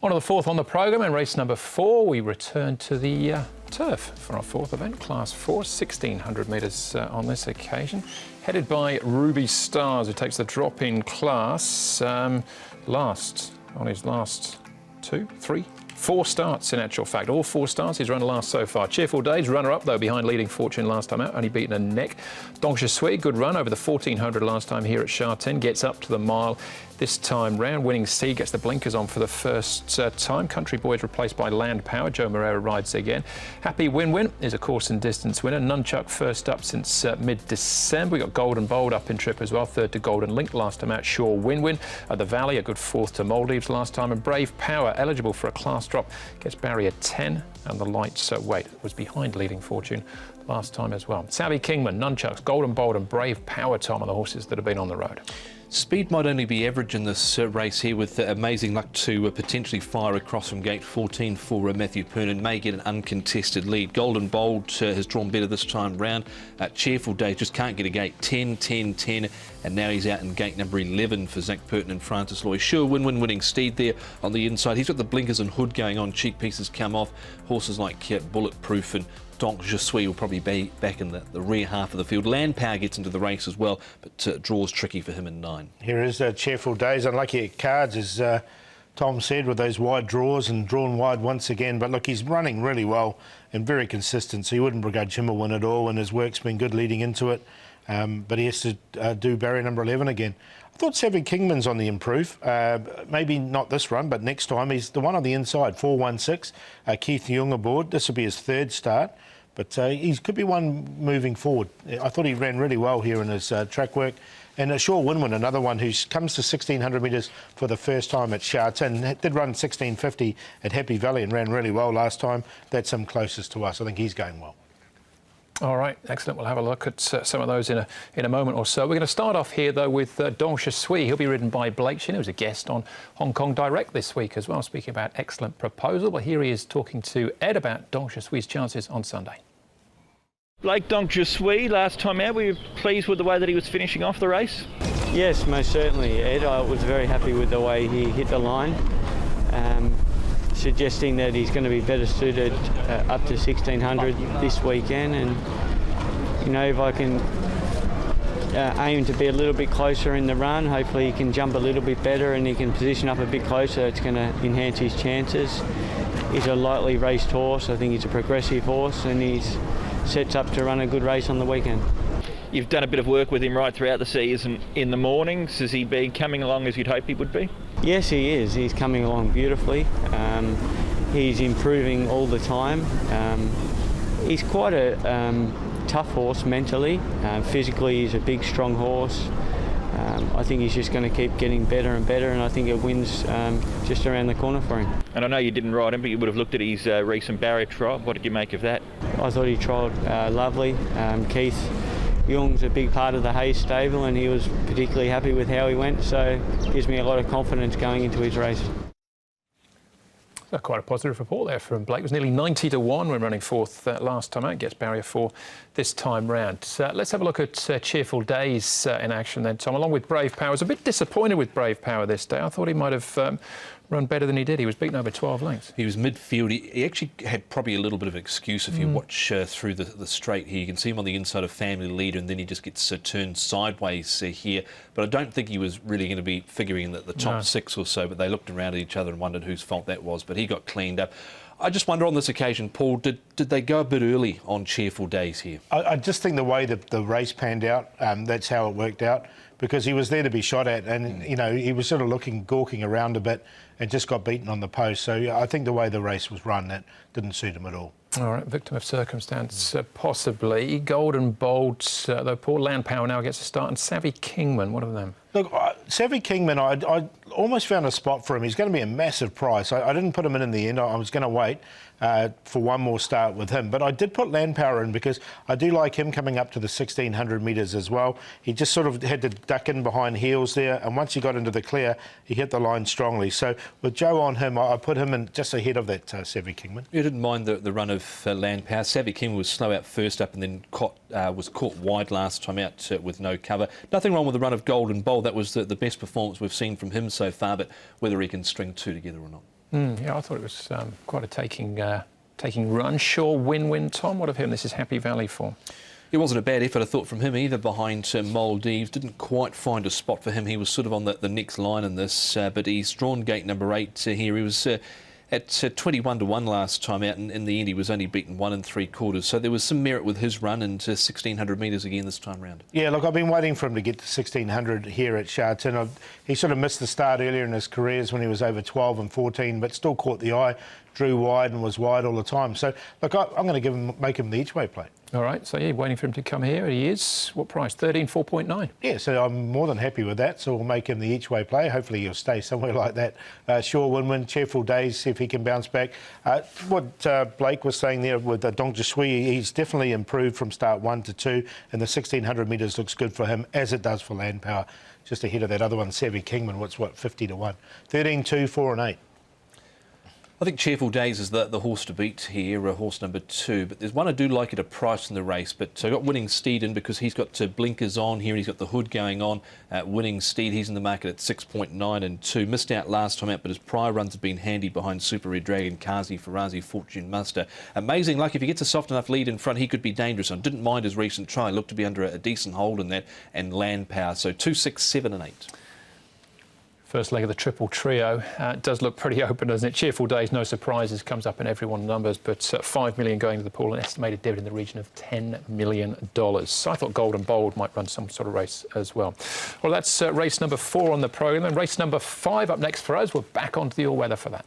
On to the fourth on the programme, and race number 4, we return to the turf for our fourth event, Class 4, 1,600 metres on this occasion. Headed by Ruby Stars, who takes the drop-in class last on his last 4 starts in actual fact. All 4 starts he's run last so far. Cheerful Days, runner-up though behind Leading Fortune last time out, only beaten a neck. Donc Je Suis, good run over the 1,400 last time here at Sha Tin, gets up to the mile this time round. Winning Sea gets the blinkers on for the first time. Country Boy is replaced by Land Power. Joe Moreira rides again. Happy Win-Win is a course and distance winner. Nunchuck first up since mid-December. We got Golden Bold up in trip as well. Third to Golden Link last time out. Sure Win-Win at the Valley. A good fourth to Maldives last time. And Brave Power, eligible for a class drop, gets barrier 10. And the lights weight was behind Leading Fortune last time as well. Savvy Kingman, Nunchucks, Golden Bold and Brave Power, Tom, are the horses that have been on the road. Speed might only be average in this race here, with amazing luck to potentially fire across from gate 14 for Matthew Pernin. May get an uncontested lead. Golden Bold has drawn better this time round. Cheerful Day just can't get a gate 10, 10, 10, and now he's out in gate number 11 for Zach Pertin and Francis Loy. Sure Win-Win winning Steed there on the inside. He's got the blinkers and hood going on. Cheek pieces come off. Horses like Bulletproof and Donc Je Suis will probably be back in the rear half of the field. Land Power gets into the race as well, but draws tricky for him in 9. Here is Cheerful Days, unlucky at cards, as Tom said, with those wide draws and drawn wide once again. But look, he's running really well and very consistent, so you wouldn't begrudge him a win at all, and his work's been good leading into it. But he has to do barrier number 11 again. I thought Savvy Kingman's on the improve. Maybe not this run, but next time. He's the one on the inside, 416. Keith Young aboard. This will be his 3rd start. But he could be one moving forward. I thought he ran really well here in his track work. And a Sure Win-Win, another one who comes to 1,600 metres for the first time at Sha Tin. Did run 1,650 at Happy Valley and ran really well last time. That's him closest to us. I think he's going well. All right, excellent. We'll have a look at some of those in a moment or so. We're going to start off here, though, with Donc Je Suis. He'll be ridden by Blake Shin, who's a guest on Hong Kong Direct this week as well, speaking about excellent proposal. But here he is talking to Ed about Donc Je Sui's chances on Sunday. Blake, Donc Je Suis, last time out, were you pleased with the way that he was finishing off the race? Yes, most certainly, Ed. I was very happy with the way he hit the line, suggesting that he's going to be better suited up to 1,600 this weekend. And, you know, if I can aim to be a little bit closer in the run, hopefully he can jump a little bit better and he can position up a bit closer. It's going to enhance his chances. He's a lightly raced horse. I think he's a progressive horse, and he's sets up to run a good race on the weekend. You've done a bit of work with him right throughout the season in the mornings. Has he been coming along as you'd hope he would be? Yes, he is. He's coming along beautifully. He's improving all the time. He's quite a tough horse mentally. Physically, he's a big, strong horse. I think he's just going to keep getting better and better, and I think it wins just around the corner for him. And I know you didn't ride him, but you would have looked at his recent barrier trial. What did you make of that? I thought he trialled lovely. Keith Young's a big part of the Hayes stable, and he was particularly happy with how he went, so it gives me a lot of confidence going into his race. Quite a positive report there from Blake. It was nearly 90 to 1 when running 4th last time out. Gets barrier 4 this time round. Let's have a look at Cheerful Days in action then, Tom. Along with Brave Power, I was a bit disappointed with Brave Power this day. I thought he might have run better than he did. He was beaten over 12 lengths. He was midfield. He actually had probably a little bit of an excuse if you watch through the straight here. You can see him on the inside of Family Leader, and then he just gets turned sideways here. But I don't think he was really going to be figuring in the top 6 or so, but they looked around at each other and wondered whose fault that was. But he got cleaned up. I just wonder on this occasion, Paul, did they go a bit early on Cheerful Days here? I just think the way that the race panned out, that's how it worked out, because he was there to be shot at, and you know, he was sort of gawking around a bit and just got beaten on the post. So I think the way the race was run, that didn't suit him at all. All right, victim of circumstance, possibly. Golden Bold, though, Paul. Land Power now gets a start, and Savvy Kingman, what of them? Look, Savvy Kingman, I almost found a spot for him. He's going to be a massive price. I didn't put him in the end. I was going to wait for one more start with him. But I did put Land Power in because I do like him coming up to the 1,600 metres as well. He just sort of had to duck in behind heels there, and once he got into the clear, he hit the line strongly. So with Joe on him, I put him in just ahead of that Savvy Kingman. You didn't mind the run of Land Power. Savvy Kingman was slow out first up and then was caught wide last time out with no cover. Nothing wrong with the run of Golden Bowl. That was the best performance we've seen from him so far, but whether he can string 2 together or not. Yeah, I thought it was quite a taking run. Sure, win-win. Tom, what of him? This is Happy Valley for. It wasn't a bad effort, I thought, from him either behind Maldives. Didn't quite find a spot for him. He was sort of on the next line in this, but he's drawn gate number 8 here. He was at 21-1 last time out, and in the end he was only beaten 1 3/4. So there was some merit with his run into 1,600 metres again this time round. Yeah, look, I've been waiting for him to get to 1,600 here at Sha Tin. He sort of missed the start earlier in his careers when he was over 12 and 14, but still caught the eye, drew wide and was wide all the time. So, look, I'm going to make him the each way play. All right, so yeah, waiting for him to come here. He is. What price? 13.4.9. Yeah, so I'm more than happy with that. So we'll make him the each way play. Hopefully he'll stay somewhere like that. Sure, win-win, cheerful days, see if he can bounce back. What Blake was saying there with Dong Jisui, he's definitely improved from start 1 to 2, and the 1,600 metres looks good for him, as it does for Land Power. Just ahead of that other one, Savvy Kingman, what's 50-1. 13, 2, 4 and 8. I think Cheerful Days is the horse to beat here, horse number 2. But there's one I do like at a price in the race. But I got Winning Steed in because he's got blinkers on here and he's got the hood going on. Winning Steed, he's in the market at 6.9 and 2. Missed out last time out, but his prior runs have been handy behind Super Red Dragon, Kazi, Farazi, Fortune Muster. Amazing luck. If he gets a soft enough lead in front, he could be dangerous. I didn't mind his recent try. Looked to be under a decent hold in that, and Land Power. So 2, 6, 7 and 8. First leg of the triple trio. It does look pretty open, doesn't it? Cheerful Days, no surprises, comes up in every one of the numbers, but 5 million going to the pool, an estimated dividend in the region of $10 million. So I thought Golden Bold might run some sort of race as well. Well, that's race number 4 on the programme, and race number 5 up next for us. We're back onto the all-weather for that.